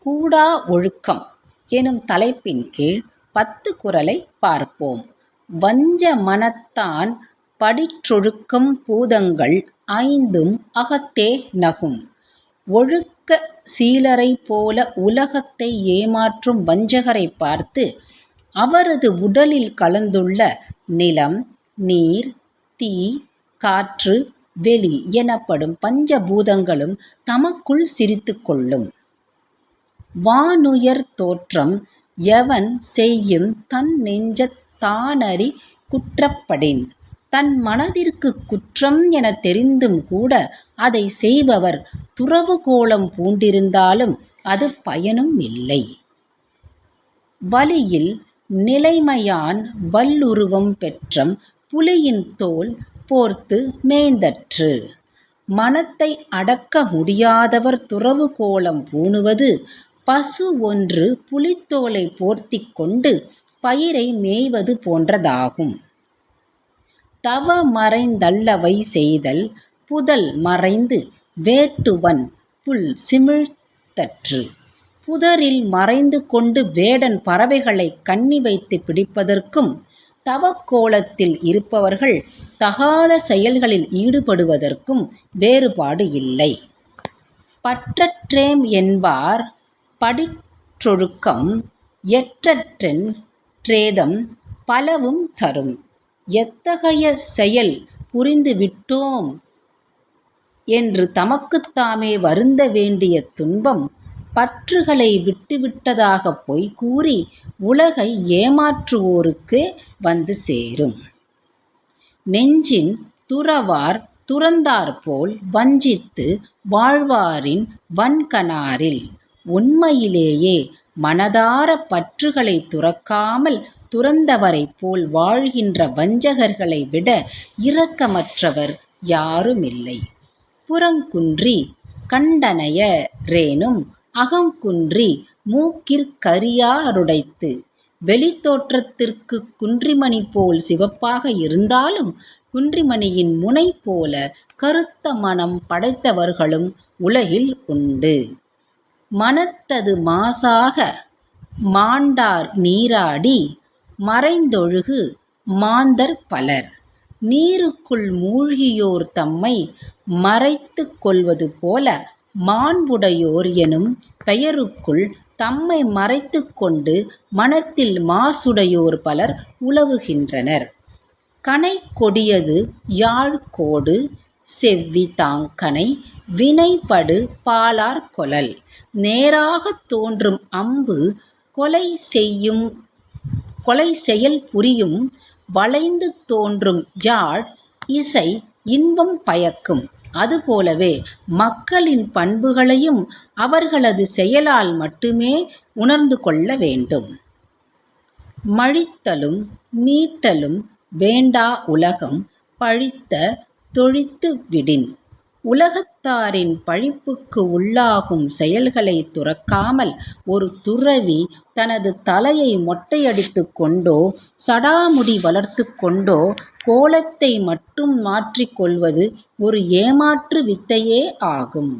கூடா ஒழுக்கம் எனும் தலைப்பின் கீழ் 10 குறளை பார்ப்போம். வஞ்ச மனத்தான் படிற்றொழுக்கம் பூதங்கள் 5ம் அகத்தே நகும். ஒழுக்க சீலரைப் போல உலகத்தை ஏமாற்றும் வஞ்சகரை பார்த்து அவரது உடலில் கலந்துள்ள நிலம், நீர், தீ, காற்று, வெளி எனப்படும் பஞ்சபூதங்களும் தமக்குள் சிரித்து கொள்ளும். வானுயர் தோற்றம் எவன் செய்யும் தன் நெஞ்சத் தானறி குற்றப்படின். தன் மனதிற்கு குற்றம் என தெரிந்தும் கூட அதை செய்பவர் துறவு கோலம் பூண்டிருந்தாலும் அது பயனும் இல்லை. வழியில் நிலைமையான் வல்லுருவம் பெற்றம் புலியின் தோல் போர்த்து மேய்ந்தற்று. மனத்தை அடக்க முடியாதவர் துறவு கோலம் பூணுவது பசு ஒன்று புலித்தோலை போர்த்திக் கொண்டு பயிரை மேய்வது போன்றதாகும். தவ மறைந்தல்லவை செய்தல் புதல் மறைந்து வேட்டுவன் புல் சிமிழ்த்தற்று. புதரில் மறைந்து கொண்டு வேடன் பறவைகளை கண்ணி வைத்து பிடிப்பதற்கும் தவக்கோலத்தில் இருப்பவர்கள் தகாத செயல்களில் ஈடுபடுவதற்கும் வேறுபாடு இல்லை. பற்றற்றேம் என்பார் படிற்றொழுக்கம் எற்றற்றென் றேதம் பலவும் தரும். எத்தகைய செயல் புரிந்து விட்டோம் என்று தமக்குத்தாமே வருந்த வேண்டிய துன்பம் பற்றுகளை விட்டுவிட்டதாகப் பொய் கூறி உலகை ஏமாற்றுவோருக்கே வந்து சேரும். நெஞ்சின் துறவார் துறந்தாற்போல் வஞ்சித்து வாழ்வாரின் வன்கணாரில். உண்மையிலேயே மனதார பற்றுகளை துறக்காமல் துறந்தவரைப் போல் வாழ்கின்ற வஞ்சகர்களை விட இரக்கமற்றவர் யாருமில்லை. புறங்குன்றி கண்டனைய ரேனும் அகங்குன்றி மூக்கிற் ருடைத்து. வெளித்தோற்றத்திற்கு குன்றிமணி போல் சிவப்பாக இருந்தாலும் குன்றிமணியின் முனை போல கருத்த மனம் படைத்தவர்களும் உலகில் உண்டு. மனத்தது மாசாக மாண்டார் நீராடி மறைந்தொழுகு மாந்தர் பலர். நீருக்குள் மூழ்கியோர் தம்மை மறைத்து கொள்வது போல மாண்புடையோர் எனும் பெயருக்குள் தம்மை மறைத்து கொண்டு மனத்தில் மாசுடையோர் பலர் உலவுகின்றனர். கனை கொடியது யாழ்கோடு செவ்வி தாங்கனை வினைபடு பாலார் கொளல். நேராகத் தோன்றும் அம்பு கொலை செயல் புரியும். வளைந்து தோன்றும் யாழ் இசை இன்பம் பயக்கும். அதுபோலவே மக்களின் பண்புகளையும் அவர்களது செயலால் மட்டுமே உணர்ந்து கொள்ள வேண்டும். மழித்தலும் நீட்டலும் வேண்டா உலகம் பழித்த தொழித்து விடின். உலகத்தாரின் பழிப்புக்கு உள்ளாகும் செயல்களை துறக்காமல் ஒரு துறவி தனது தலையை மொட்டையடித்து கொண்டோ சடாமுடி வளர்த்து கொண்டோ கோலத்தை மட்டும் மாற்றிக் கொள்வது ஒரு ஏமாற்று வித்தையே ஆகும்.